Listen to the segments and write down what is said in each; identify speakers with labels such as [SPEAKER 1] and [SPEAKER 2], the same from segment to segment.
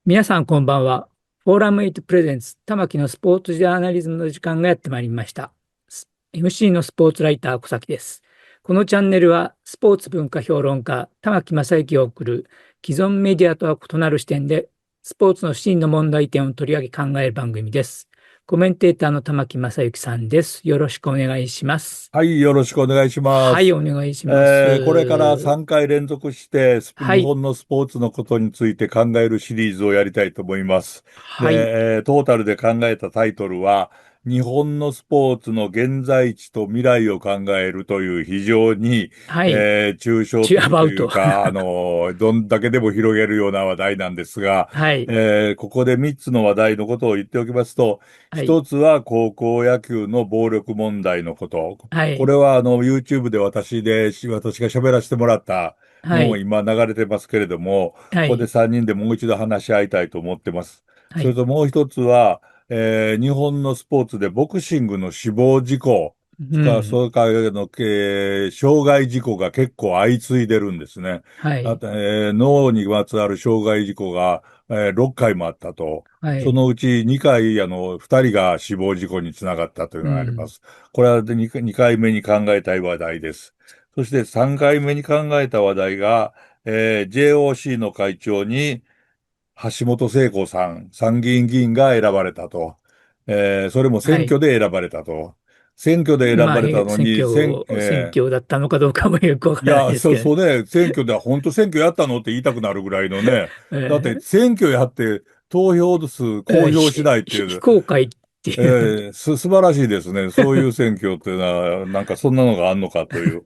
[SPEAKER 1] 皆さんこんばんは。フォーラム8プレゼンツ玉木のスポーツジャーナリズムの時間がやってまいりました。MC のスポーツライター小崎です。このチャンネルはスポーツ文化評論家玉木正之を送る既存メディアとは異なる視点でスポーツの真の問題点を取り上げ考える番組です。コメンテーターの玉木正之さんです。よろしくお願いします。
[SPEAKER 2] はい、よろしくお願いしま
[SPEAKER 1] はい、
[SPEAKER 2] す。
[SPEAKER 1] お願いします。
[SPEAKER 2] これから3回連続して
[SPEAKER 1] はい、
[SPEAKER 2] 日本のスポーツのことについて考えるシリーズをやりたいと思います。
[SPEAKER 1] はい、
[SPEAKER 2] で、トータルで考えたタイトルは、日本のスポーツの現在地と未来を考えるという非常に、
[SPEAKER 1] はい、
[SPEAKER 2] 抽象
[SPEAKER 1] チュア
[SPEAKER 2] 的と
[SPEAKER 1] バウト。
[SPEAKER 2] いうか、どんだけでも広げるような話題なんですが、
[SPEAKER 1] はい、
[SPEAKER 2] ここで3つの話題のことを言っておきますと、
[SPEAKER 1] はい、
[SPEAKER 2] 一つは高校野球の暴力問題のこと。
[SPEAKER 1] はい、
[SPEAKER 2] これはYouTube で私が喋らせてもらったのを
[SPEAKER 1] はい、
[SPEAKER 2] 今流れてますけれども、ここで
[SPEAKER 1] はい。
[SPEAKER 2] 3人でもう一度話し合いたいと思ってます。
[SPEAKER 1] はい。
[SPEAKER 2] それともう一つは、日本のスポーツでボクシングの死亡事故、
[SPEAKER 1] うん。
[SPEAKER 2] それから傷害事故が結構相次いでるんですね。
[SPEAKER 1] はい。
[SPEAKER 2] 脳にまつわる傷害事故が、6回もあったと。
[SPEAKER 1] はい。
[SPEAKER 2] そのうち2回、2人が死亡事故につながったという
[SPEAKER 1] うん。
[SPEAKER 2] のがあります。これは2回目に考えたい話題です。そして3回目に考えた話題が、JOC の会長に橋本聖子さん、参議院議員が選ばれたと。それも選
[SPEAKER 1] はい。
[SPEAKER 2] 挙で選ばれたと。選挙で選
[SPEAKER 1] まあ、
[SPEAKER 2] ばれたのに、
[SPEAKER 1] 選挙だったのかどうかもよくわからない
[SPEAKER 2] いや、
[SPEAKER 1] ですけどね。
[SPEAKER 2] そうね、選挙では本当選挙やったのって言いたくなるぐらいのね。だって
[SPEAKER 1] え
[SPEAKER 2] 選挙やって投票数公表しないって
[SPEAKER 1] 非
[SPEAKER 2] いう、
[SPEAKER 1] 公開っていう。
[SPEAKER 2] 素晴らしいですね。そういう選挙っていうのは、なんかそんなのがあんのかという。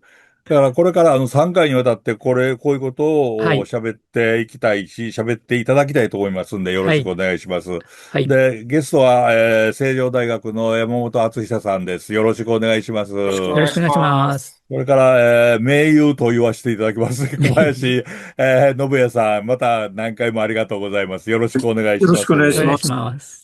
[SPEAKER 2] だからこれから3回にわたってこういうことを
[SPEAKER 1] はい。
[SPEAKER 2] 喋っていきたいし、喋っていただきたいと思いますんで、よろ
[SPEAKER 1] はい。
[SPEAKER 2] しくお願いします。
[SPEAKER 1] はい。
[SPEAKER 2] で、ゲストは、成城大学の山本敦久さんです。よろしくお願いします。
[SPEAKER 3] よろしくお
[SPEAKER 1] よろ
[SPEAKER 3] 願いし
[SPEAKER 1] しくお願いし
[SPEAKER 3] ます。
[SPEAKER 1] ます。
[SPEAKER 2] それから、名優と言わせていただきます。小林、信也さん、また何回もありがとうございます。よろしくお願いします。
[SPEAKER 3] よろしくお願い
[SPEAKER 1] お願いし
[SPEAKER 3] します。
[SPEAKER 1] ます。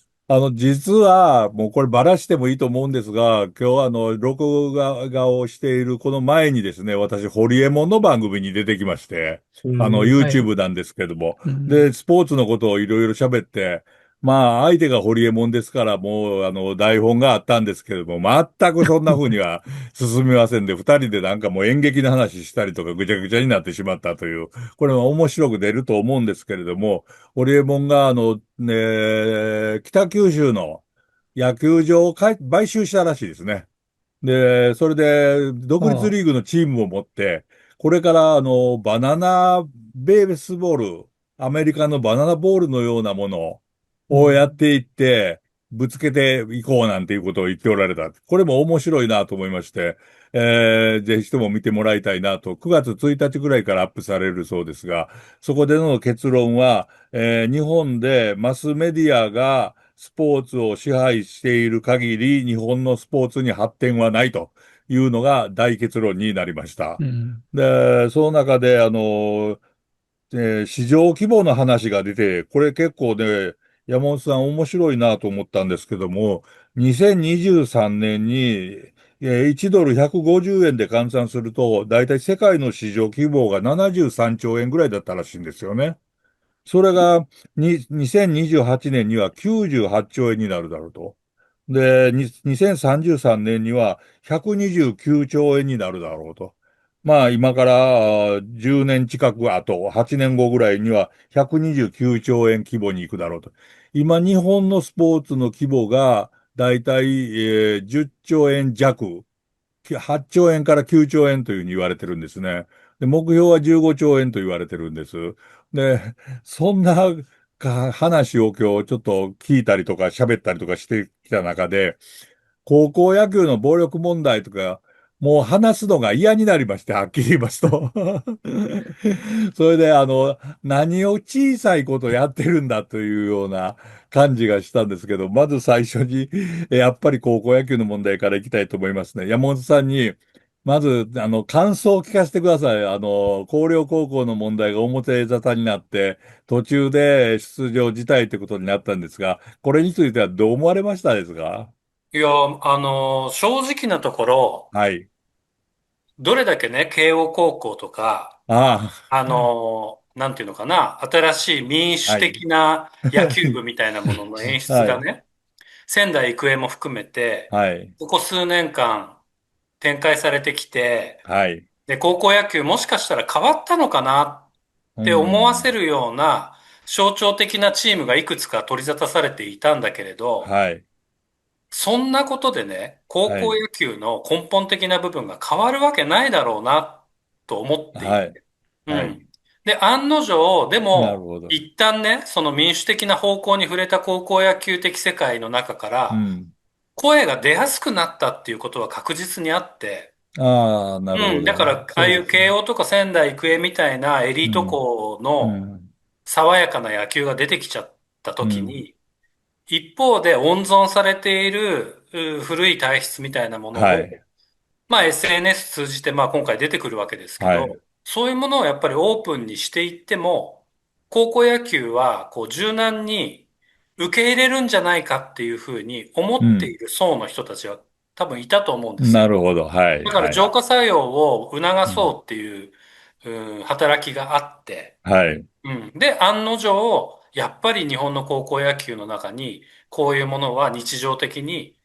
[SPEAKER 2] 実は、もうこればらしてもいいと思うんですが、今日は録画をしているこの前にですね、私、ホリエモンの番組に出てきまして、
[SPEAKER 1] はい。
[SPEAKER 2] YouTube なんですけども、
[SPEAKER 1] うん。
[SPEAKER 2] で、スポーツのことをいろいろ喋って、まあ、相手がホリエモンですから、もう、台本があったんですけども、全くそんな風には進みませんで、二人でなんかもう演劇の話したりとかぐちゃぐちゃになってしまったという、これは面白く出ると思うんですけれども、ホリエモンが、北九州の野球場を買収したらしいですね。で、それで、独立
[SPEAKER 1] あ
[SPEAKER 2] リーグのチームを持って、これから、バナナベースボール、アメリカのバナナボールのようなもの
[SPEAKER 1] うん。
[SPEAKER 2] をやっていって、ぶつけていこうなんていうことを言っておられた。これも面白いなと思いまして、ぜひとも見てもらいたいなと、9月1日ぐらいからアップされるそうですが、そこでの結論は、日本でマスメディアがスポーツを支配している限り、日本のスポーツに発展はないというのが大結論になりました。
[SPEAKER 1] うん。
[SPEAKER 2] で、その中で、市場規模の話が出て、これ結構ね、山本さん面白いなと思ったんですけども、2023年に、1ドル150円で換算すると、だいたい世界の市場規模が73兆円ぐらいだったらしいんですよね。それが、2028年には98兆円になるだろうと。で、2033年には129兆円になるだろうと。まあ、今から10年近く後、8年後ぐらいには129兆円規模に行くだろうと。今、日本のスポーツの規模がだいたい10兆円弱、8兆円から9兆円というふうに言われてるんですね。で、目標は15兆円と言われてるんです。で、そんな話を今日ちょっと聞いたりとか喋ったりとかしてきた中で、高校野球の暴力問題とか、もう話すのが嫌になりまして、はっきり言いますと。それで、何を小さいことやってるんだというような感じがしたんですけど、まず最初に、やっぱり高校野球の問題からいきたいと思いますね。山本さんに、まず、感想を聞かせてください。広陵高校の問題が表沙汰になって、途中で出場辞退ということになったんですが、これについてはどう思われましたですか？
[SPEAKER 3] いや、正直なところ、
[SPEAKER 2] はい。
[SPEAKER 3] どれだけね、慶応高校とか、
[SPEAKER 2] ああ、
[SPEAKER 3] なんていうのかな、新しい民主
[SPEAKER 2] はい。
[SPEAKER 3] 的な野球部みたいなものの演出
[SPEAKER 2] はい。
[SPEAKER 3] がね、仙台育英も含めて、
[SPEAKER 2] はい。
[SPEAKER 3] ここ数年間展開されてきて、
[SPEAKER 2] はい。
[SPEAKER 3] で、高校野球もしかしたら変わったのかな
[SPEAKER 2] う
[SPEAKER 3] って思わせ
[SPEAKER 2] ん。
[SPEAKER 3] るような象徴的なチームがいくつか取り沙汰されていたんだけれど、
[SPEAKER 2] はい。
[SPEAKER 3] そんなことでね、高
[SPEAKER 2] はい。
[SPEAKER 3] 校野球の根本的な部分が変わるわけないだろうなと思ってい
[SPEAKER 2] はい。
[SPEAKER 3] て。う
[SPEAKER 2] はい。
[SPEAKER 3] ん。で、案の定、でも、
[SPEAKER 2] なるほど。
[SPEAKER 3] 一旦ね、その民主的な方向に触れた高校野球的世界の中から、
[SPEAKER 2] うん。
[SPEAKER 3] 声が出やすくなったっていうことは確実にあって、
[SPEAKER 2] ああ、なる
[SPEAKER 3] うん。だか
[SPEAKER 2] ほど。
[SPEAKER 3] ら、ああいう
[SPEAKER 2] そうですね。
[SPEAKER 3] 慶応とか仙台育英みたいなエリート
[SPEAKER 2] うん。
[SPEAKER 3] 校の
[SPEAKER 2] うん。
[SPEAKER 3] 爽やかな野球が出てきちゃった
[SPEAKER 2] うん。
[SPEAKER 3] 時に、一方で温存されている古い体質みたいなものを、
[SPEAKER 2] はい。
[SPEAKER 3] まあ SNS 通じてまあ今回出てくるわけですけ
[SPEAKER 2] はい。
[SPEAKER 3] ど、そういうものをやっぱりオープンにしていっても、高校野球はこう柔軟に受け入れるんじゃないかっていうふうに思って
[SPEAKER 2] うん。
[SPEAKER 3] いる層の人たちは多分いたと思うんですよ。
[SPEAKER 2] なるほど。はい。
[SPEAKER 3] だから
[SPEAKER 2] はい。
[SPEAKER 3] 浄化作用を促
[SPEAKER 2] うん。
[SPEAKER 3] そうっていう、働きがあって、
[SPEAKER 2] はい。
[SPEAKER 3] うん。で、案の定、やっぱり日本の高校野球の中に、こういうものは日常的に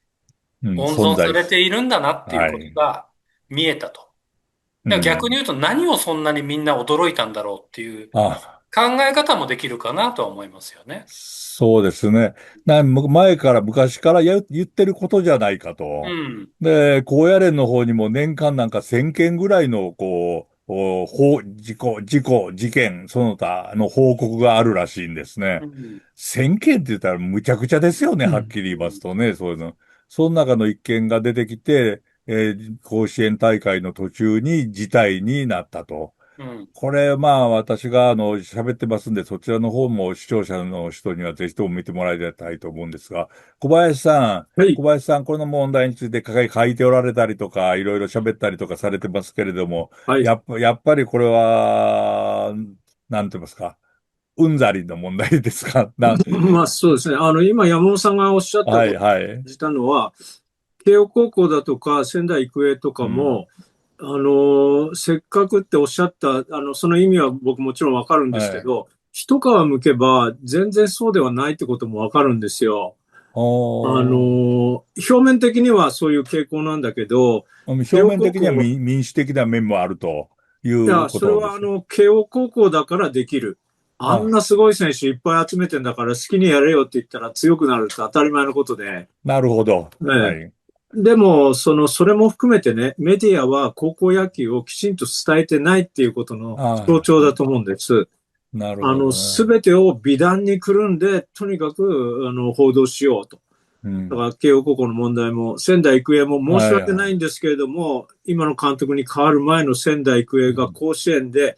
[SPEAKER 2] うん。
[SPEAKER 3] 温存さ
[SPEAKER 2] 存在す。
[SPEAKER 3] れているんだなっていう
[SPEAKER 2] はい。
[SPEAKER 3] ことが見えたと。
[SPEAKER 2] う
[SPEAKER 3] だから逆に
[SPEAKER 2] ん。
[SPEAKER 3] 言うと何をそんなにみんな驚いたんだろうっていう
[SPEAKER 2] あ、
[SPEAKER 3] 考え方もできるかなとは思いますよね。
[SPEAKER 2] そうですね。前から昔から言ってることじゃないかと。
[SPEAKER 3] うん。
[SPEAKER 2] で、高野連の方にも年間なんか1000件ぐらいの、事件、その他の報告があるらしいんですね。
[SPEAKER 3] うん。
[SPEAKER 2] 1000件って言ったらむちゃくちゃですよね、
[SPEAKER 1] うん。
[SPEAKER 2] はっきり言います
[SPEAKER 3] うん。
[SPEAKER 2] とね、そういうの。その中の一件が出てきて、甲子園大会の途中に事態になったと。
[SPEAKER 3] うん。
[SPEAKER 2] これ、まあ、私が、喋ってますんで、そちらの方も視聴者の人にはぜひとも見てもらいたいと思うんですが、
[SPEAKER 1] はい。
[SPEAKER 2] 小林さん、この問題について書いておられたりとか、いろいろ喋ったりとかされてますけれども、
[SPEAKER 1] はい。
[SPEAKER 2] やっぱりこれは、なんて言いますか、うんざりの問題ですか？
[SPEAKER 1] まあそうですね。今山本さんがおっしゃった
[SPEAKER 2] はい、
[SPEAKER 1] ことを
[SPEAKER 2] はい。
[SPEAKER 1] 感じたのは、慶応高校だとか仙台育英と
[SPEAKER 2] うん。
[SPEAKER 1] かも、せっかくっておっしゃった、その意味は僕もちろんわかるんですけ
[SPEAKER 2] はい。
[SPEAKER 1] ど、一皮むけば全然そうではないってこともわかるんですよ。
[SPEAKER 2] おー。
[SPEAKER 1] 表面的にはそういう傾向なんだけど、慶応
[SPEAKER 2] 表面的には
[SPEAKER 1] 高校、
[SPEAKER 2] 民主的な面もあるとい
[SPEAKER 1] いや、
[SPEAKER 2] うこ
[SPEAKER 1] それ
[SPEAKER 2] とですか？
[SPEAKER 1] は慶応高校だからできる。あん
[SPEAKER 2] あ、
[SPEAKER 1] なすごい選手いっぱい集めてんだから好きにやれよって言ったら強くなるって当たり前のことで、
[SPEAKER 2] なるほど。は
[SPEAKER 1] ね。
[SPEAKER 2] い。
[SPEAKER 1] でも、それも含めてね、メディアは高校野球をきちんと伝えてないっていうことの象
[SPEAKER 2] ああ、
[SPEAKER 1] 徴だと思うんです。
[SPEAKER 2] なるほど
[SPEAKER 1] す
[SPEAKER 2] ね。
[SPEAKER 1] べてを美談にくるんで、とにかく、報道しようと。
[SPEAKER 2] うん。
[SPEAKER 1] だから、慶応高校の問題も、仙台育英も申し
[SPEAKER 2] はい
[SPEAKER 1] 訳ないん
[SPEAKER 2] はい。
[SPEAKER 1] ですけれども、今の監督に変わる前の仙台育英が
[SPEAKER 2] うん。
[SPEAKER 1] 甲子園で、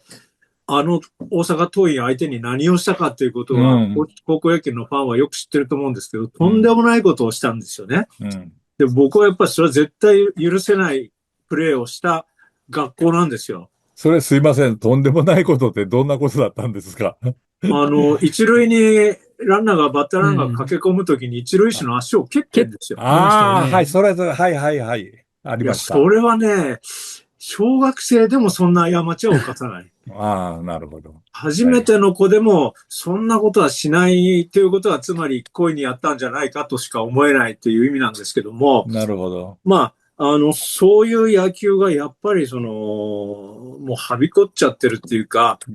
[SPEAKER 1] 大阪桐蔭相手に何をしたかということ
[SPEAKER 2] う
[SPEAKER 1] は、
[SPEAKER 2] ん。
[SPEAKER 1] 高校野球のファンはよく知ってると思うんですけど、とんで
[SPEAKER 2] うん。
[SPEAKER 1] もないことをしたんですよね。
[SPEAKER 2] うん。
[SPEAKER 1] で、僕はやっぱりそれは絶対許せないプレーをした学校なんですよ。
[SPEAKER 2] それすいません。とんでもないことってどんなことだったんですか？
[SPEAKER 1] 一塁にバッターうランナーがん。
[SPEAKER 2] あ、
[SPEAKER 1] 駆け込むときに一塁手の足を蹴ってんですよ。
[SPEAKER 2] あ
[SPEAKER 1] 蹴りましたよ
[SPEAKER 2] あ、はい、
[SPEAKER 1] ね。
[SPEAKER 2] はいはいはい。あり
[SPEAKER 1] いや、
[SPEAKER 2] ました。
[SPEAKER 1] それはね、小学生でもそんな過ちは犯さない。
[SPEAKER 2] ああ、なるほど。
[SPEAKER 1] 初
[SPEAKER 2] はい。
[SPEAKER 1] めての子でも、そんなことはしないということは、つまり故意にやったんじゃないかとしか思えないという意味なんですけども、
[SPEAKER 2] なるほど。
[SPEAKER 1] まあ、そういう野球がやっぱりもうはびこっちゃってるっていうか、
[SPEAKER 2] う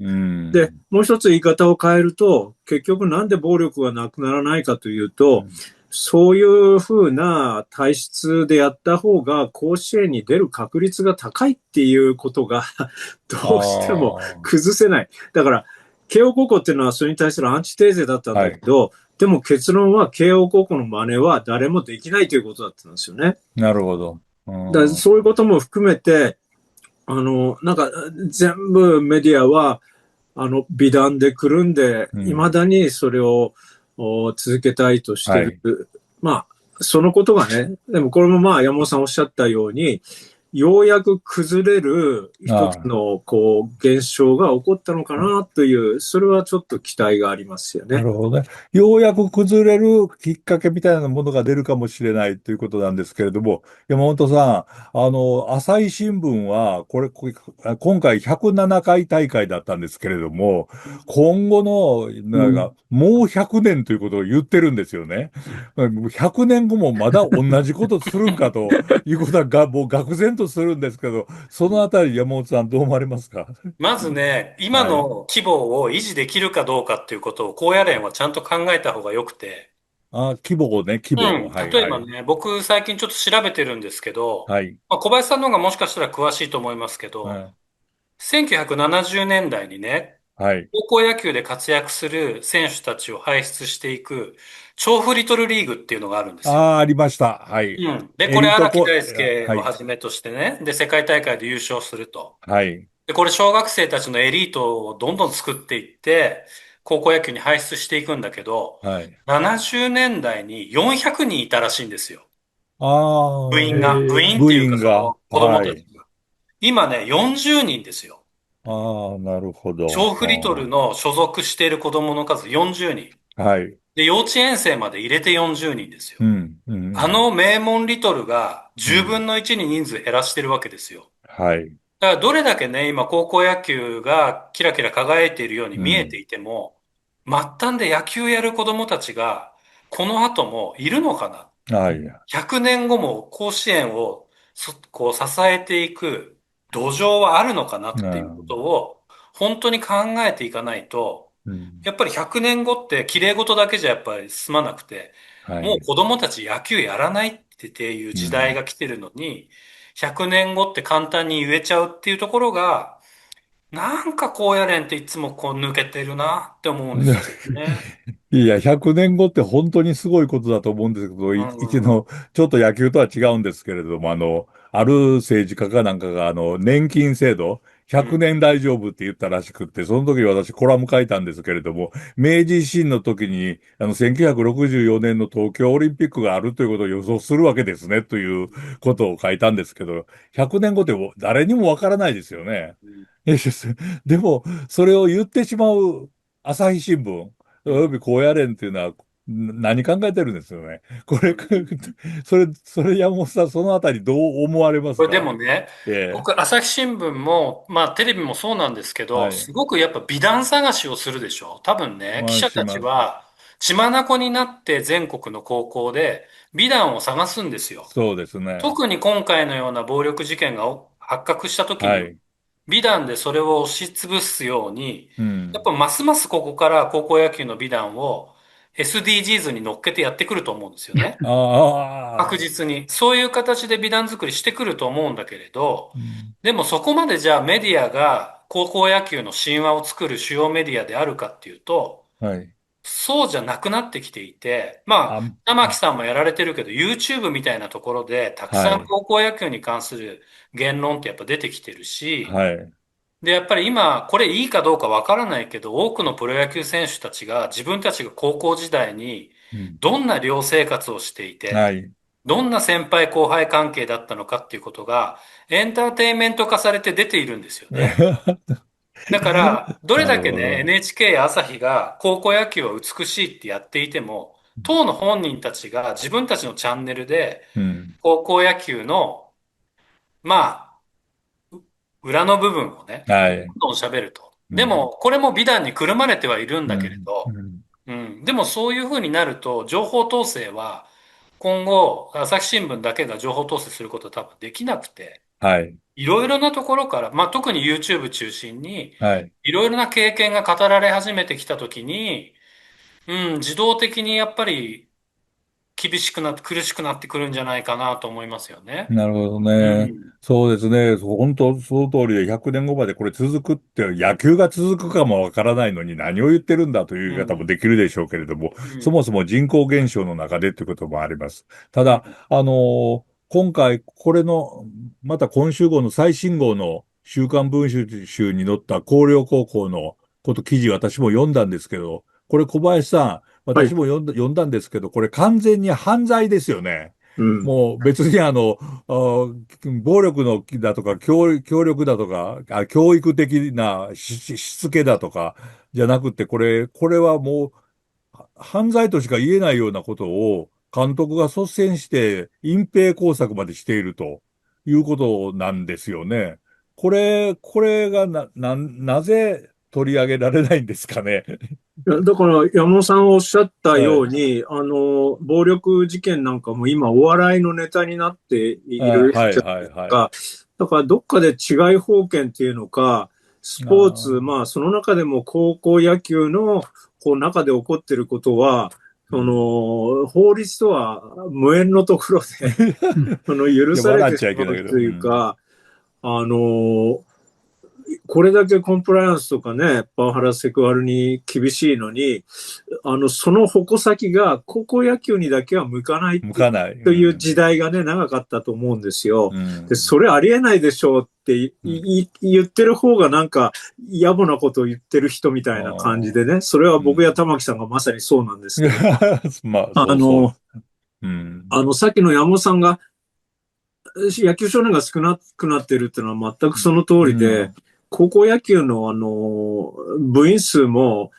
[SPEAKER 1] で、
[SPEAKER 2] ん。
[SPEAKER 1] もう一つ言い方を変えると、結局なんで暴力がなくならないかというと、
[SPEAKER 2] うん。
[SPEAKER 1] そういうふうな体質でやった方が甲子園に出る確率が高いっていうことが
[SPEAKER 2] あ
[SPEAKER 1] どうしても
[SPEAKER 2] あ、
[SPEAKER 1] 崩せない。だから、慶応高校っていうのはそれに対するアンチテーゼだったん
[SPEAKER 2] はい。
[SPEAKER 1] だけど、でも結論は慶応高校の真似は誰もできないということだったんですよね。
[SPEAKER 2] なるほど。う
[SPEAKER 1] だからそういう
[SPEAKER 2] ん。
[SPEAKER 1] ことも含めて、なんか全部メディアは美談でくるんで、
[SPEAKER 2] うん。
[SPEAKER 1] いまだにそれを続けたいとしてる。
[SPEAKER 2] はい。
[SPEAKER 1] まあ、そのことがね、でもこれもまあ山本さんおっしゃったように、
[SPEAKER 4] ようやく崩れる一つ
[SPEAKER 2] あ
[SPEAKER 4] の、現象が起こったのかなという、それはちょっと期待がありますよね。
[SPEAKER 2] なるほどね。ようやく崩れるきっかけみたいなものが出るかもしれないということなんですけれども、山本さん、朝日新聞は、今回107回大会だったんですけれども、今後の、もう100年ということを言ってるんですよね。100年後もまだ同じことするんかということもう愕然とするんですけど、そのあたり山本さんどう思われますか？
[SPEAKER 3] まずね、今
[SPEAKER 2] はい。
[SPEAKER 3] の規模を維持できるかどうかっていうことを高野連はちゃんと考えた方が良くて、
[SPEAKER 2] 規模をね、規模を。
[SPEAKER 3] うん。
[SPEAKER 2] はい、はい。
[SPEAKER 3] 例えばね、僕最近ちょっと調べてるんですけど、
[SPEAKER 2] はい。
[SPEAKER 3] まあ、小林さんの方がもしかしたら詳しいと思いますけど、
[SPEAKER 2] はい。
[SPEAKER 3] 1970年代にね、
[SPEAKER 2] はい。
[SPEAKER 3] 高校野球で活躍する選手たちを輩出していく、調布リトルリーグっていうのがあるんですよ。
[SPEAKER 2] ああ、ありました。はい。
[SPEAKER 3] うん。で、
[SPEAKER 2] エ
[SPEAKER 3] これ
[SPEAKER 2] リートコ、
[SPEAKER 3] 荒木大輔
[SPEAKER 2] はい。
[SPEAKER 3] をはじめとしてね、で、世界大会で優勝すると。
[SPEAKER 2] はい。
[SPEAKER 3] で、これ小学生たちのエリートをどんどん作っていって、高校野球に輩出していくんだけど、
[SPEAKER 2] はい。
[SPEAKER 3] 70年代に400人いたらしいんですよ。部
[SPEAKER 2] ああ、
[SPEAKER 3] 員が。部員って
[SPEAKER 2] 部
[SPEAKER 3] いうか
[SPEAKER 2] 員が。
[SPEAKER 3] 子供
[SPEAKER 2] はい。
[SPEAKER 3] たちが。今ね、40人ですよ。
[SPEAKER 2] ああ、なるほ
[SPEAKER 3] 調
[SPEAKER 2] ど。
[SPEAKER 3] 布リトルの所属している子供の数40人。
[SPEAKER 2] はい。
[SPEAKER 3] で、幼稚園生まで入れて40人ですよ。
[SPEAKER 2] うん、うん、
[SPEAKER 3] あの名門リトルが10
[SPEAKER 2] うん。
[SPEAKER 3] 分の1に人数減らしてるわけですよ。
[SPEAKER 2] はい。
[SPEAKER 3] だからどれだけね、今高校野球がキラキラ輝いているように
[SPEAKER 2] うん。
[SPEAKER 3] 見えていても、末端で野球やる子供たちがこの後もいるのかな？
[SPEAKER 2] はい。
[SPEAKER 3] 100 年後も甲子園をこう支えていく土壌はあるのかな
[SPEAKER 2] う
[SPEAKER 3] っていうこと
[SPEAKER 2] ん。
[SPEAKER 3] を本当に考えていかないと、
[SPEAKER 2] うん。
[SPEAKER 3] やっぱり100年後って綺麗事だけじゃやっぱり済まなくて、
[SPEAKER 2] はい。
[SPEAKER 3] もう子供たち野球やらないっていう時代
[SPEAKER 2] うん。
[SPEAKER 3] が来てるのに、100年後って簡単に言えちゃうっていうところが、なんか高野連っていつもこう抜けてるなって思うんですよね。
[SPEAKER 2] いや、100年後って本当にすごいことだと思うんですけど、
[SPEAKER 3] う
[SPEAKER 2] 一
[SPEAKER 3] ん。
[SPEAKER 2] 度、ちょっと野球とは違うんですけれども、ある政治家かなんかが、年金制度、100
[SPEAKER 3] うん。
[SPEAKER 2] 年大丈夫って言ったらしくって、その時私コラム書いたんですけれども、明治維新の時に、1964年の東京オリンピックがあるということを予想するわけですね、ということを書いたんですけど、100年後って誰にもわからないですよね。
[SPEAKER 3] うん。
[SPEAKER 2] いやでも、それを言ってしまう朝日新聞、お
[SPEAKER 3] うん。
[SPEAKER 2] よび高野連っていうのは何考えてるんですよね。これ、
[SPEAKER 3] うん。
[SPEAKER 2] それ山本さん、そのあたりどう思われま
[SPEAKER 3] これで
[SPEAKER 2] すか？
[SPEAKER 3] もね、
[SPEAKER 2] ええ。
[SPEAKER 3] 僕、朝日新聞も、まあテレビもそうなんですけど、
[SPEAKER 2] はい。
[SPEAKER 3] すごくやっぱ美談探しをするでしょ。多分ね、記者たち
[SPEAKER 2] します。
[SPEAKER 3] は血眼になって全国の高校で美談を探すんですよ。
[SPEAKER 2] そうですね。
[SPEAKER 3] 特に今回のような暴力事件が発覚した時には、
[SPEAKER 2] はい。
[SPEAKER 3] 美談でそれを押しつぶすように、
[SPEAKER 2] うん。
[SPEAKER 3] やっぱますますここから高校野球の美談を SDGs に乗っけてやってくると思うんですよね。確
[SPEAKER 2] ああ、
[SPEAKER 3] 実に。そういう形で美談作りしてくると思うんだけれど、
[SPEAKER 2] うん。
[SPEAKER 3] でもそこまでじゃあメディアが高校野球の神話を作る主要メディアであるかっていうと、
[SPEAKER 2] はい。
[SPEAKER 3] そうじゃなくなってきていて、ま
[SPEAKER 2] あ、
[SPEAKER 3] あ、玉木さんもやられてるけど、YouTube みたいなところでたくさん
[SPEAKER 2] はい。
[SPEAKER 3] 高校野球に関する言論ってやっぱ出てきてるし、
[SPEAKER 2] はい。
[SPEAKER 3] で、やっぱり今、これいいかどうかわからないけど、多くのプロ野球選手たちが自分たちが高校時代に
[SPEAKER 2] うん。
[SPEAKER 3] どんな寮生活をしていて、
[SPEAKER 2] はい。
[SPEAKER 3] どんな先輩後輩関係だったのかっていうことが、エンターテインメント化されて出ているんですよね。だから、どれ
[SPEAKER 2] なる
[SPEAKER 3] だけね、
[SPEAKER 2] ほど。
[SPEAKER 3] NHK や朝日が高校野球は美しいってやっていても、当の本人たちが自分たちのチャンネルで
[SPEAKER 2] うん。
[SPEAKER 3] 高校野球の、まあ、裏の部分をね、
[SPEAKER 2] はい。
[SPEAKER 3] どんどん喋ると。
[SPEAKER 2] うん。
[SPEAKER 3] でも、これも美談にくるまれてはいるんだけれ
[SPEAKER 2] うん。う
[SPEAKER 3] ど、
[SPEAKER 2] ん。
[SPEAKER 3] うん。でもそういうふうになると、情報統制は、今後、朝日新聞だけが情報統制することは多分できなくて、
[SPEAKER 2] はい。
[SPEAKER 3] いろいろなところから、まあ特に YouTube 中心に、
[SPEAKER 2] はい。
[SPEAKER 3] いろいろな経験が語られ始めてきたときに、うん、自動的にやっぱり厳しくなって、苦しくなってくるんじゃないかなと思いますよね。
[SPEAKER 2] なるほど
[SPEAKER 3] う
[SPEAKER 2] ね。
[SPEAKER 3] ん。
[SPEAKER 2] そうですね。本当、その通りで100年後までこれ続くって、野球が続くかもわからないのに何を言ってるんだという言い方も
[SPEAKER 3] うん。
[SPEAKER 2] できるでしょうけれども、
[SPEAKER 3] うん。
[SPEAKER 2] そもそも人口減少の中でということもあります。ただ、
[SPEAKER 3] うん。
[SPEAKER 2] 今回、これの、また今週号の最新号の週刊文春に載った広陵高校の記事、私も読んだんですけど、これ小林さん、
[SPEAKER 4] はい。
[SPEAKER 2] 私も読んだんですけど、これ完全に犯罪ですよね。もう別に暴力のだとか、協力だとか、教育的なしつけだとか、じゃなくて、これはもう、犯罪としか言えないようなことを、監督が率先して隠蔽工作までしているということなんですよね。これがなぜ取り上げられないんですかね。
[SPEAKER 4] いやだから山本さんおっしゃったよう
[SPEAKER 2] は
[SPEAKER 4] に、暴力事件なんかも今お笑いのネタになっている
[SPEAKER 2] はい
[SPEAKER 4] じゃ
[SPEAKER 2] はいはい。
[SPEAKER 4] ないか。だからどっかで違い保険っていうのか、スポーツ、まあその中でも高校野球のこう中で起こっていることは、法律とは無縁のところで許され
[SPEAKER 2] 笑っ
[SPEAKER 4] てし
[SPEAKER 2] ちゃいけないけど。
[SPEAKER 4] まうというか、あの、これだけコンプライアンスとかね、パワハラセクハラに厳しいのに、その矛先が高校野球にだけは向かない
[SPEAKER 2] 向かない。
[SPEAKER 4] という時代がね、長かったと思うんですよ。
[SPEAKER 2] うん
[SPEAKER 4] で、それありえないでしょうって言ってる方がなんか野暮なことを言ってる人みたいな感じでね、それは僕や玉木さんがまさにそうなんですけど、
[SPEAKER 2] まあ、
[SPEAKER 4] あ
[SPEAKER 2] そう。
[SPEAKER 4] さっきの山本さんが野球少年が少なくなってるっていうのは全くその通りで、高校野球の部員数も、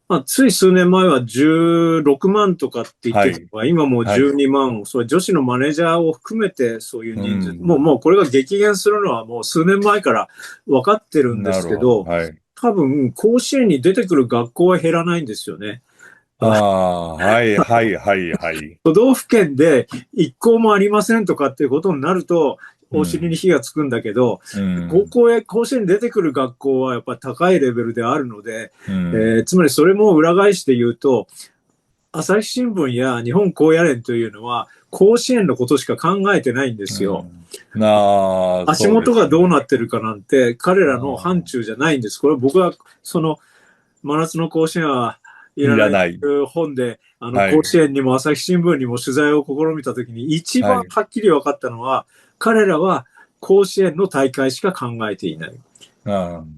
[SPEAKER 4] まあ、つい数年前は16万とかって言ってたのが、今もう12万、それ女子のマネージャーを含めてそういう人数、もうこれが激減するのはもう数年前から分かってるんですけど、多分甲子園に出てくる学校は減らないんですよね。
[SPEAKER 2] はいはいはいはい。
[SPEAKER 4] 都道府県で一校もありませんとかっていうことになると、お尻に火がつくんだけど、甲子園に出てくる学校はやっぱり高いレベルであるので、つまりそれも裏返して言うと、朝日新聞や日本高野連というのは、甲子園のことしか考えてないんですよ。足元がどうなってるかなんて、彼らの範疇じゃないんです。これ僕は、真夏の甲子園はいらない本で、甲子園にも朝日新聞にも取材を試みたときに、一番はっきり分かったのは、彼らは甲子園の大会しか考えていない。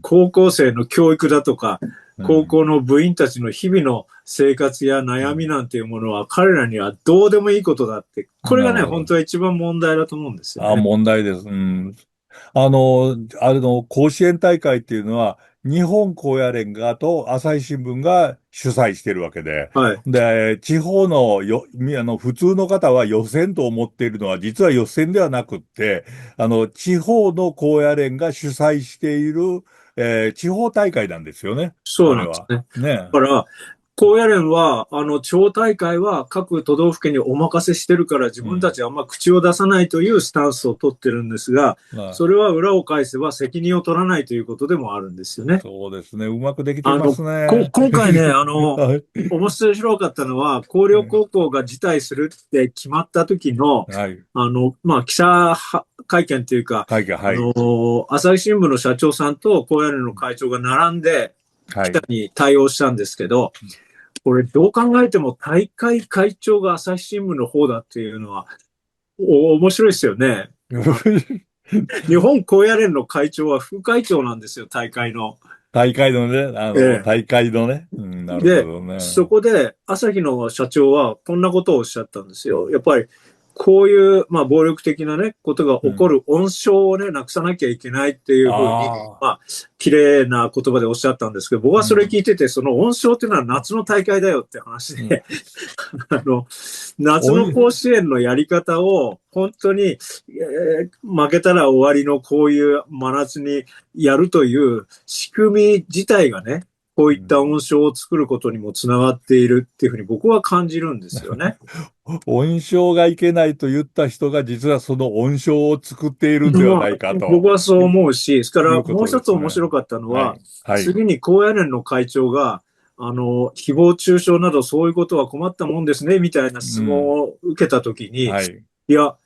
[SPEAKER 4] 高校生の教育だとか、高校の部員たちの日々の生活や悩みなんていうものは彼らにはどうでもいいことだって、これがね、本当は一番問題だと思うんですよね。
[SPEAKER 2] 問題です。甲子園大会っていうのは、日本高野連がと朝日新聞が主催してるわけで、で、地方の普通の方は予選と思っているのは、実は予選ではなくって、地方の高野連が主催している、地方大会なんですよね。
[SPEAKER 4] そうなんですね。だから、高野連は、地方大会は各都道府県にお任せしてるから自分たちはあんま口を出さないというスタンスを取ってるんですが、それは裏を返せば責任を取らないということでもあるんですよね。
[SPEAKER 2] そうですね。うまくできてますね。
[SPEAKER 4] 今回ね、面白かったのは、広陵高校が辞退するって決まった時の、まあ、記者会見というか、朝日新聞の社長さんと高野連の会長が並んで、記者に対応したんですけど、これどう考えても大会会長が朝日新聞の方だっていうのは面白いですよね。日本高野連の会長は副会長なんですよ、大会の。
[SPEAKER 2] 大会のね、大会のね。なるほどね。
[SPEAKER 4] で、そこで朝日の社長はこんなことをおっしゃったんですよ。やっぱりこういう、まあ、暴力的なね、ことが起こる温床をね、なくさなきゃいけないっていうふうに、まあ、綺麗な言葉でおっしゃったんですけど、僕はそれ聞いてて、その温床っていうのは夏の大会だよって話で、夏の甲子園のやり方を、本当に、負けたら終わりのこういう真夏にやるという仕組み自体がね、こういった温床を作ることにもつながっているっていうふうに僕は感じるんですよね。
[SPEAKER 2] 温床がいけないと言った人が実はその温床を作っているんではないかと。
[SPEAKER 4] 僕はそう思うし、それからもう一つ面白かったのは、次に高野連の会長が、誹謗中傷などそういうことは困ったもんですね、みたいな質問を受けたときに、いや、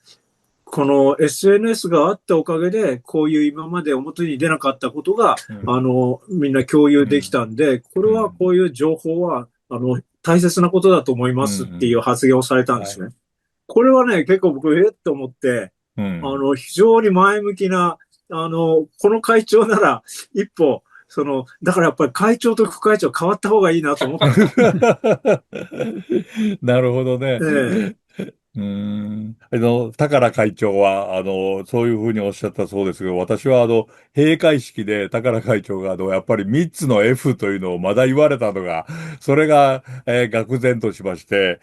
[SPEAKER 4] この SNS があったおかげで、こういう今まで表に出なかったことが、みんな共有できたんで、これはこういう情報は、大切なことだと思いますっていう発言をされたんですね。これはね、結構僕、と思って、非常に前向きな、この会長なら、一歩、だからやっぱり会長と副会長変わった方がいいなと思った。
[SPEAKER 2] なるほどね。宝会長は、そういうふうにおっしゃったそうですけど、私は、閉会式で宝会長が、やっぱり3つの F というのをまだ言われたのが、それが、愕然としまして、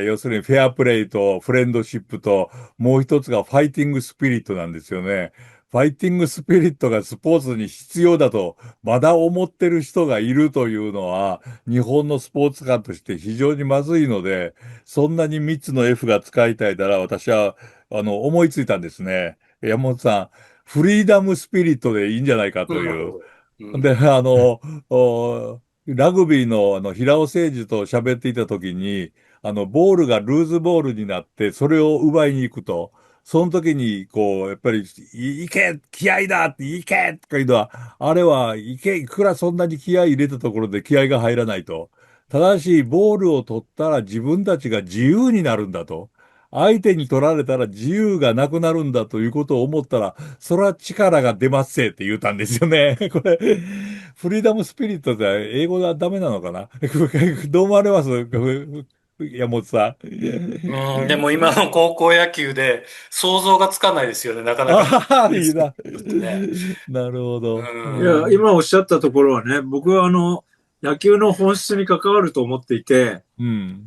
[SPEAKER 2] 要するにフェアプレイとフレンドシップと、もう一つがファイティングスピリットなんですよね。ファイティングスピリットがスポーツに必要だと、まだ思ってる人がいるというのは、日本のスポーツ界として非常にまずいので、そんなに3つの F が使いたいなら、私は、思いついたんですね。山本さん、フリーダムスピリットでいいんじゃないかという。
[SPEAKER 3] なるほど。う
[SPEAKER 2] で、
[SPEAKER 3] ん。
[SPEAKER 2] ラグビーの平尾誠二と喋っていたときに、ボールがルーズボールになって、それを奪いに行くと。その時に、やっぱり、行け気合だって行けとかいうのは、あれは、いくらそんなに気合い入れたところで気合が入らないと。ただし、ボールを取ったら自分たちが自由になるんだと。相手に取られたら自由がなくなるんだということを思ったら、それは力が出ますせって言ったんですよね。これ、フリーダムスピリットって英語ではダメなのかな。どう思われます？山本さん。
[SPEAKER 3] うん、でも今の高校野球で想像がつかないですよね。なかなか。
[SPEAKER 2] ああ、いいな。
[SPEAKER 3] ね。
[SPEAKER 2] なるほど。
[SPEAKER 4] いや、今おっしゃったところはね、僕は野球の本質に関わると思っていて、
[SPEAKER 2] うん。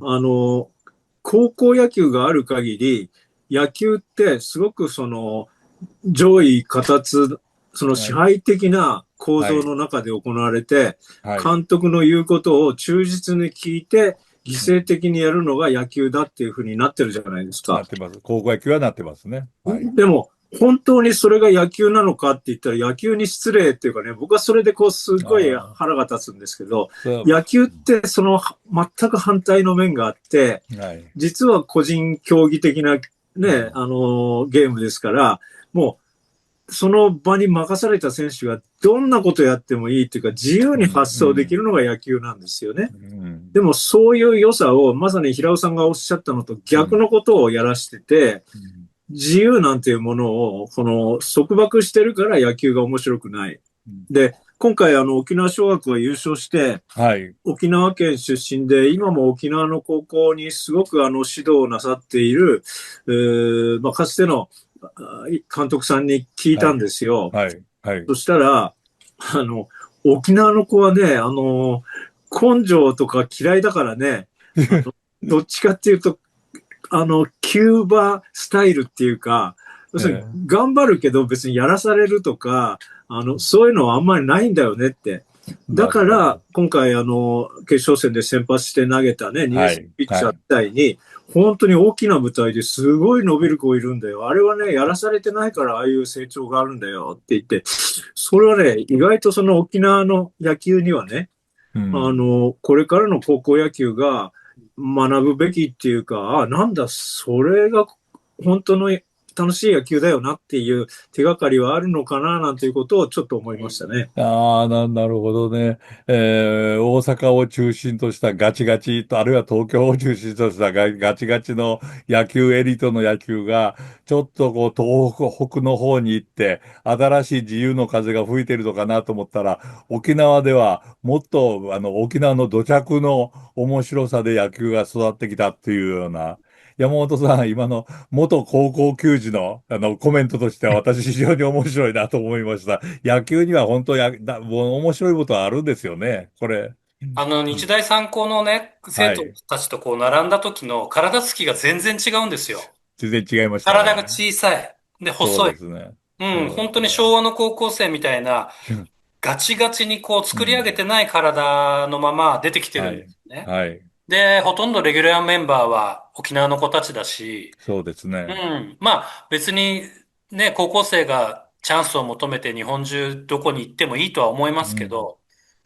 [SPEAKER 4] 高校野球がある限り、野球ってすごく上位形、その支
[SPEAKER 2] はい。
[SPEAKER 4] 配的な構
[SPEAKER 2] はい。
[SPEAKER 4] 造の中で行われて、
[SPEAKER 2] はい。
[SPEAKER 4] 監督の言うことを忠実に聞いて、犠
[SPEAKER 2] うん。
[SPEAKER 4] 牲的にやるのが野球だっていうふうになってるじゃないですか。
[SPEAKER 2] なってます。高校野球はなってますね。はい。
[SPEAKER 4] でも、本当にそれが野球なのかって言ったら野球に失礼っていうかね、僕はそれですごい
[SPEAKER 2] ああ、
[SPEAKER 4] 腹が立つんですけど、
[SPEAKER 2] そう、
[SPEAKER 4] 野球って全く反対の面があって、
[SPEAKER 2] はい。
[SPEAKER 4] 実は個人競技的なね、
[SPEAKER 2] うん。
[SPEAKER 4] ゲームですから、もうその場に任された選手がどんなことやってもいいっていうか、自由に
[SPEAKER 2] うん。
[SPEAKER 4] 発想できる
[SPEAKER 2] うん。
[SPEAKER 4] のが野球なんですよね。
[SPEAKER 2] うん。
[SPEAKER 4] でもそういう良さを、まさに平尾さんがおっしゃったのと逆
[SPEAKER 2] うん。
[SPEAKER 4] のことをやらしてて、
[SPEAKER 2] うん。
[SPEAKER 4] 自由なんていうものを、束縛してるから野球が面白くない。
[SPEAKER 2] うん。
[SPEAKER 4] で、今回沖縄尚学が優勝して、
[SPEAKER 2] はい。
[SPEAKER 4] 沖縄県出身で、今も沖縄の高校にすごく指導をなさっている、かつての監督さんに聞いたん
[SPEAKER 2] はい。
[SPEAKER 4] ですよ。
[SPEAKER 2] はい。はい。
[SPEAKER 4] そしたら、あの、沖縄の子はね、根性とか嫌いだからね、あのどっちかっていうと、キューバスタイルっていうか、要するに
[SPEAKER 2] え
[SPEAKER 4] 頑張るけど別にやらされるとか、そういうのはあんまりないんだよねって。だから、
[SPEAKER 2] なるほど。
[SPEAKER 4] 今回決勝戦で先発して投げたね、2年生
[SPEAKER 2] はい。
[SPEAKER 4] ピッチャーみ
[SPEAKER 2] はい。
[SPEAKER 4] たいに、本当に大きな舞台ですごい伸びる子いるんだよ。あれはね、やらされてないからああいう成長があるんだよって言って、それはね、意外とその沖縄の野球にはね、
[SPEAKER 2] うん。
[SPEAKER 4] これからの高校野球が学ぶべきっていうか、なんだ、それが本当の楽しい野球だよなっていう手がかりはあるのかななんていうことをちょっと思いましたね。
[SPEAKER 2] ああ、なるほどね。大阪を中心としたガチガチと、あるいは東京を中心としたガチガチの野球、エリートの野球が、ちょっと東北の方に行って、新しい自由の風が吹いてるのかなと思ったら、沖縄ではもっと、沖縄の土着の面白さで野球が育ってきたっていうような、山本さん、今の元高校球児の、コメントとしては私非常に面白いなと思いました。野球には本当もう面白いことはあるんですよね、これ。
[SPEAKER 3] 日大三高のね、生徒
[SPEAKER 2] はい。
[SPEAKER 3] たちとこう並んだ時の体つきが全然違うんですよ。
[SPEAKER 2] 全然違いました
[SPEAKER 3] 体が
[SPEAKER 2] ね。
[SPEAKER 3] 小さい。で、
[SPEAKER 2] そう
[SPEAKER 3] 細い。
[SPEAKER 2] ですね。
[SPEAKER 3] うん、
[SPEAKER 2] そうで
[SPEAKER 3] 本当に
[SPEAKER 2] すね。
[SPEAKER 3] 昭和の高校生みたいな、ガチガチにこう作り上げ
[SPEAKER 2] うん。
[SPEAKER 3] てない体のまま出てきてるんで
[SPEAKER 2] はい。
[SPEAKER 3] すね。
[SPEAKER 2] はい。
[SPEAKER 3] で、ほとんどレギュラーメンバーは沖縄の子たちだし、
[SPEAKER 2] そうですね。
[SPEAKER 3] うん、まあ別にね、高校生がチャンスを求めて日本中どこに行ってもいいとは思いますけ
[SPEAKER 2] うん。
[SPEAKER 3] ど、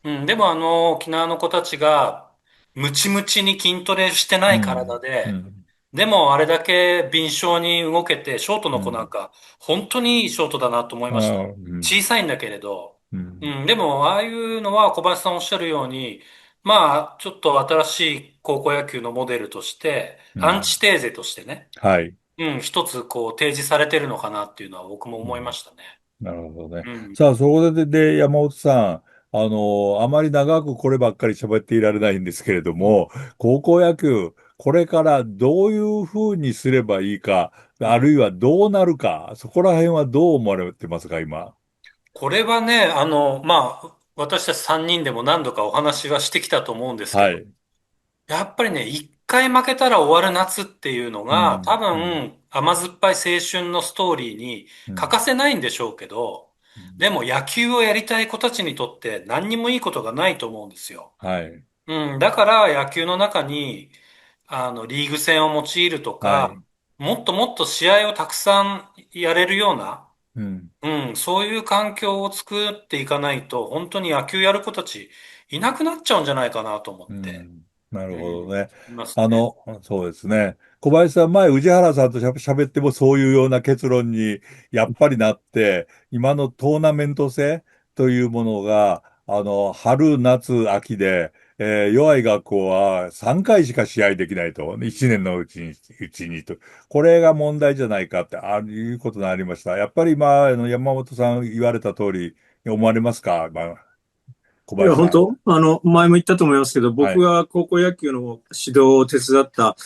[SPEAKER 3] うん、でも沖縄の子たちがムチムチに筋トレしてない体
[SPEAKER 2] うん。う
[SPEAKER 3] で、
[SPEAKER 2] ん。
[SPEAKER 3] でもあれだけ敏捷に動けて、ショートの子なん
[SPEAKER 2] うん。
[SPEAKER 3] か本当にいいショートだなと思い
[SPEAKER 2] あ
[SPEAKER 3] ました。
[SPEAKER 2] あ、うん。
[SPEAKER 3] 小さいんだけれど、
[SPEAKER 2] うん。
[SPEAKER 3] うん、でもああいうのは小林さんおっしゃるように、まあちょっと新しい高校野球のモデルとして、アン
[SPEAKER 2] うん。
[SPEAKER 3] チテーゼとしてね、
[SPEAKER 2] はい。
[SPEAKER 3] うん、一つこう提示されてるのかなっていうのは僕も思いま
[SPEAKER 2] うん。
[SPEAKER 3] したね。
[SPEAKER 2] なるほどね。
[SPEAKER 3] うん。
[SPEAKER 2] さあ、そこ山本さん、あまり長くこればっかり喋っていられないんですけれども、高校野球、これからどういうふうにすればいいか、あるいはどうなるか、そこら辺はどう思われてますか、今。
[SPEAKER 3] これはね、まあ、私たち3人でも何度かお話はしてきたと思うんですけど、
[SPEAKER 2] はい。
[SPEAKER 3] やっぱりね、一回負けたら終わる夏っていうのが、多
[SPEAKER 2] うん。
[SPEAKER 3] 分、甘酸っぱい青春のストーリーに欠か
[SPEAKER 2] うん。
[SPEAKER 3] せないんでしょうけど、
[SPEAKER 2] うん。
[SPEAKER 3] でも野球をやりたい子たちにとって何にもいいことがないと思うんですよ。
[SPEAKER 2] はい。
[SPEAKER 3] うん、だから野球の中に、リーグ戦を用いるとか、
[SPEAKER 2] はい。
[SPEAKER 3] もっともっと試合をたくさんやれるような、
[SPEAKER 2] うん。
[SPEAKER 3] うん、そういう環境を作っていかないと、本当に野球やる子たちいなくなっちゃうんじゃないかなと思っ
[SPEAKER 2] う
[SPEAKER 3] て、
[SPEAKER 2] ん。なる
[SPEAKER 3] うん、
[SPEAKER 2] ほどね。
[SPEAKER 3] いますね。
[SPEAKER 2] そうですね。小林さん、前、宇治原さんと喋ってもそういうような結論にやっぱりなって、今のトーナメント制というものが、春、夏、秋で、弱い学校は3回しか試合できないと。1年のうちにと。これが問題じゃないかって、いうことになりました。やっぱり今、山本さん言われた通り、思われますか、小
[SPEAKER 4] いや、
[SPEAKER 2] 林さん。
[SPEAKER 4] 本当前も言ったと思いますけど、僕
[SPEAKER 2] はい。
[SPEAKER 4] が高校野球の指導を手伝った、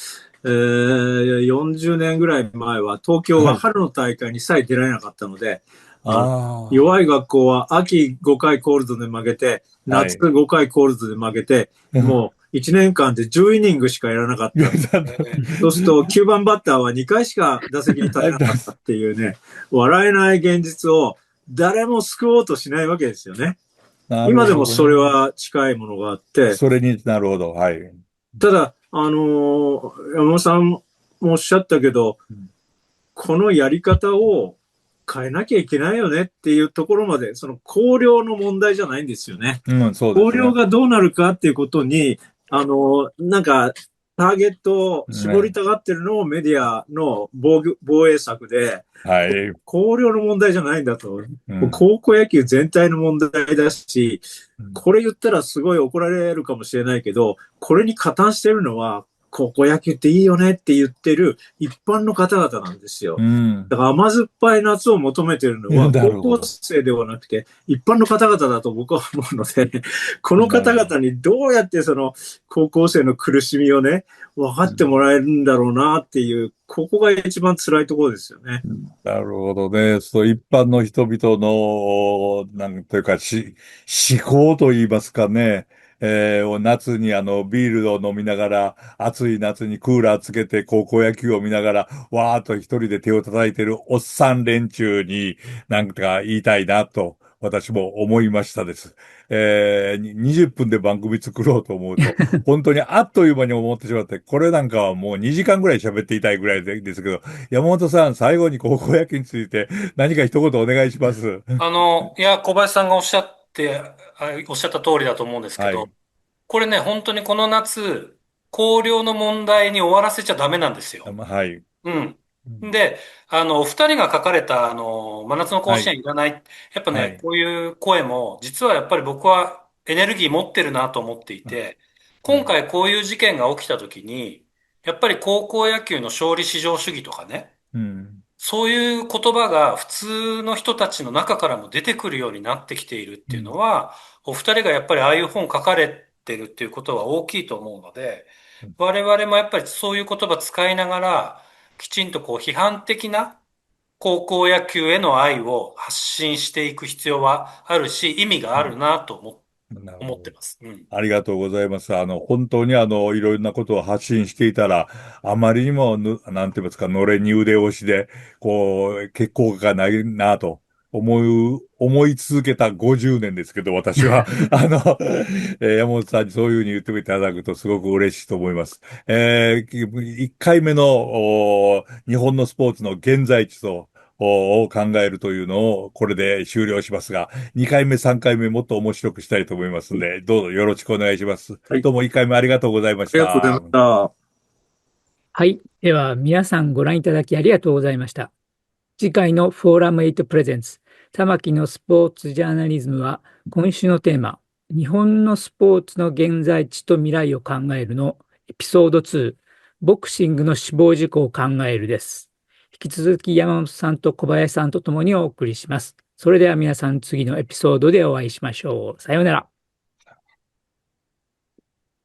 [SPEAKER 4] 40年ぐらい前は、東京
[SPEAKER 2] はい。
[SPEAKER 4] は春の大会にさえ出られなかったので、あ弱い
[SPEAKER 2] あ
[SPEAKER 4] 学校は秋5回コールドで負けて、
[SPEAKER 2] あ。は
[SPEAKER 4] 夏
[SPEAKER 2] い。
[SPEAKER 4] 5回コールドで負けて、もう1年間で10イニングしかやらなかっ
[SPEAKER 2] いや、
[SPEAKER 4] た。そうすると9番バッターは2回しか打席に立てなかったっていうね、笑えない現実を誰も救おうとしないわけですよね。
[SPEAKER 2] なる
[SPEAKER 4] 今でもそれ
[SPEAKER 2] ほどね。
[SPEAKER 4] は近いものがあって、
[SPEAKER 2] それになるほど。はい。
[SPEAKER 4] ただ、山本さんもおっしゃったけど、このやり方を変えなきゃいけないよねっていうところまで、その綱領の問題じゃないんですよね。
[SPEAKER 2] うん、そうで
[SPEAKER 4] 綱領
[SPEAKER 2] すね。
[SPEAKER 4] がどうなるかっていうことに、なんか、ターゲットを絞り
[SPEAKER 2] ね。
[SPEAKER 4] たがってるのをメディアの防衛策で、
[SPEAKER 2] はい。
[SPEAKER 4] 綱領の問題じゃないんだと。
[SPEAKER 2] うん。
[SPEAKER 4] 高校野球全体の問題だし、
[SPEAKER 2] うん。
[SPEAKER 4] これ言ったらすごい怒られるかもしれないけど、これに加担してるのは、高校野球っていいよねって言ってる一般の方々なんですよ。
[SPEAKER 2] うん。
[SPEAKER 4] だから甘酸っぱい夏を求めてるのは
[SPEAKER 2] な
[SPEAKER 4] 高校
[SPEAKER 2] るほど。
[SPEAKER 4] 生ではなくて一般の方々だと僕は思うので、この
[SPEAKER 2] なるほど。
[SPEAKER 4] 方々にどうやってその高校生の苦しみをね、分かってもらえるんだろうなっていう、ここが一番辛いところですよね。
[SPEAKER 2] なるほどね。そう、一般の人々の、なんというか、思考と言いますかね。夏にビールを飲みながら、暑い夏にクーラーつけて高校野球を見ながら、わーっと一人で手を叩いてるおっさん連中に、なんか言いたいなと、私も思いましたです。20分で番組作ろうと思うと、本当にあっという間に思ってしまって、これなんかはもう2時間ぐらい喋っていたいぐらいですけど、山本さん、最後に高校野球について何か一言お願いします。
[SPEAKER 3] いや、小林さんがおっしゃった通りだと思うんですけど、
[SPEAKER 2] はい。
[SPEAKER 3] これね、本当にこの夏、綱領の問題に終わらせちゃダメなんですよ。
[SPEAKER 2] はい。
[SPEAKER 3] うん。
[SPEAKER 2] うん。
[SPEAKER 3] で、お二人が書かれた、真夏の甲子
[SPEAKER 2] はい。
[SPEAKER 3] 園いらない。やっぱね、
[SPEAKER 2] はい。
[SPEAKER 3] こういう声も、実はやっぱり僕はエネルギー持ってるなと思っていて、
[SPEAKER 2] はい。
[SPEAKER 3] 今回こういう事件が起きた時に、やっぱり高校野球の勝利至上主義とかね、
[SPEAKER 2] うん。
[SPEAKER 3] そういう言葉が普通の人たちの中からも出てくるようになってきているっていうの
[SPEAKER 2] うん。
[SPEAKER 3] は、お二人がやっぱりああいう本書かれてるっていうことは大きいと思うので、我々もやっぱりそういう言葉使いながら、きちんとこう批判的な高校野球への愛を発信していく必要はあるし、意味があるなと
[SPEAKER 2] なるほど。
[SPEAKER 3] 思ってます。うん。
[SPEAKER 2] ありがとうございます。本当にいろんなことを発信していたら、あまりにもなんて言いますか、のれんに腕押しで、こう、結構がないなと思い続けた50年ですけど、私は、山本さんにそういうふうに言っていただくとすごく嬉しいと思います。1回目の、日本のスポーツの現在地を考えるというのを、これで終了しますが、2回目、3回目もっと面白くしたいと思いますので、どうぞよろしくお願いします。
[SPEAKER 4] はい。
[SPEAKER 2] どうも1回目ありがとうございまし
[SPEAKER 4] ありがとうございま
[SPEAKER 2] た。
[SPEAKER 4] した。
[SPEAKER 1] はい。では、皆さんご覧いただきありがとうございました。次回のフォーラム8プレゼンツ、玉木のスポーツジャーナリズムは、今週のテーマ、日本のスポーツの現在地と未来を考えるのエピソード2、ボクシングの死亡事故を考えるです。引き続き山本さんと小林さんと共にお送りします。それでは皆さん次のエピソードでお会いしましょう。さようなら。